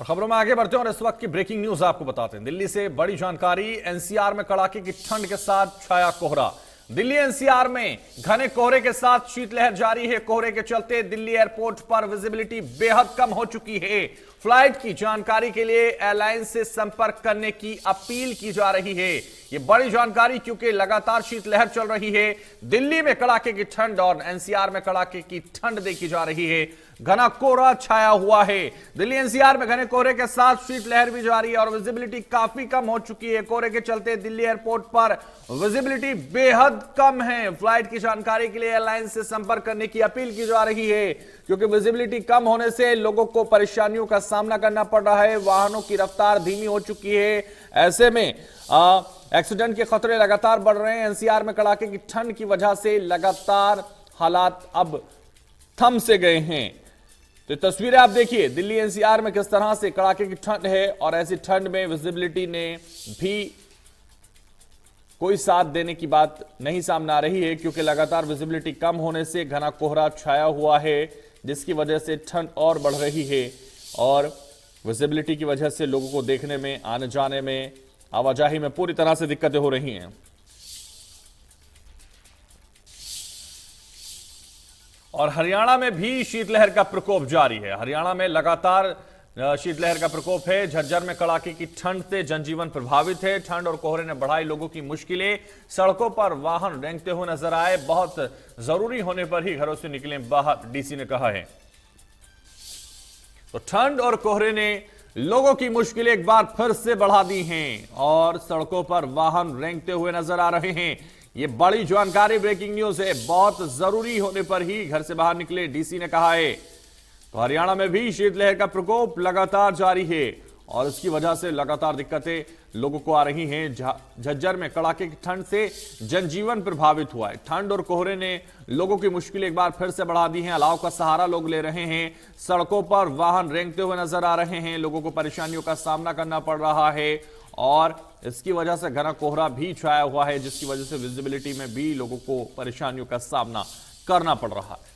और खबरों में आगे बढ़ते हैं और इस वक्त की ब्रेकिंग न्यूज आपको बताते हैं। दिल्ली से बड़ी जानकारी। एनसीआर में कड़ाके की ठंड के साथ छाया कोहरा। दिल्ली एनसीआर में घने कोहरे के साथ शीतलहर जारी है। कोहरे के चलते दिल्ली एयरपोर्ट पर विजिबिलिटी बेहद कम हो चुकी है। फ्लाइट की जानकारी के लिए एयरलाइन से संपर्क करने की अपील की जा रही है। यह बड़ी जानकारी क्योंकि लगातार शीतलहर चल रही है। दिल्ली में कड़ाके की ठंड और एनसीआर में कड़ाके की ठंड देखी जा रही है। घना कोहरा छाया हुआ है। दिल्ली एनसीआर में घने कोहरे के साथ शीतलहर भी जारी है और विजिबिलिटी काफी कम हो चुकी है। कोहरे के चलते दिल्ली एयरपोर्ट पर विजिबिलिटी बेहद कम है। फ्लाइट की जानकारी के लिए एयरलाइन से संपर्क करने की अपील की जा रही है क्योंकि विजिबिलिटी कम होने से लोगों को परेशानियों का सामना करना पड़ रहा है। वाहनों की रफ्तार धीमी हो चुकी है। ऐसे में एक्सीडेंट के खतरे लगातार बढ़ रहे हैं। एनसीआर में कड़ाके की ठंड की वजह से लगातार हालात अब थम से गए हैं। तो तस्वीरें आप देखिए दिल्ली एनसीआर में किस तरह से कड़ाके की ठंड है और ऐसी ठंड में विजिबिलिटी ने भी कोई साथ देने की बात नहीं सामने आ रही है क्योंकि लगातार विजिबिलिटी कम होने से घना कोहरा छाया हुआ है जिसकी वजह से ठंड और बढ़ रही है और विजिबिलिटी की वजह से लोगों को देखने में, आने जाने में, आवाजाही में पूरी तरह से दिक्कतें हो रही हैं। और हरियाणा में भी शीतलहर का प्रकोप जारी है। हरियाणा में लगातार शीतलहर का प्रकोप है। झज्जर में कड़ाके की ठंड से जनजीवन प्रभावित है। ठंड और कोहरे ने बढ़ाई लोगों की मुश्किलें। सड़कों पर वाहन रेंगते हुए नजर आए। बहुत जरूरी होने पर ही घरों से निकलें बाहर, डीसी ने कहा है। तो ठंड और कोहरे ने लोगों की मुश्किलें एक बार फिर से बढ़ा दी हैं और सड़कों पर वाहन रेंगते हुए नजर आ रहे हैं। ये बड़ी जानकारी, ब्रेकिंग न्यूज है। बहुत जरूरी होने पर ही घर से बाहर निकले, डीसी ने कहा है। तो हरियाणा में भी शीतलहर का प्रकोप लगातार जारी है और इसकी वजह से लगातार दिक्कतें लोगों को आ रही हैं। झज्जर में कड़ाके की ठंड से जनजीवन प्रभावित हुआ है। ठंड और कोहरे ने लोगों की मुश्किल एक बार फिर से बढ़ा दी है। अलाव का सहारा लोग ले रहे हैं। सड़कों पर वाहन रेंगते हुए नजर आ रहे हैं। लोगों को परेशानियों का सामना करना पड़ रहा है और इसकी वजह से घना कोहरा भी छाया हुआ है जिसकी वजह से विजिबिलिटी में भी लोगों को परेशानियों का सामना करना पड़ रहा है।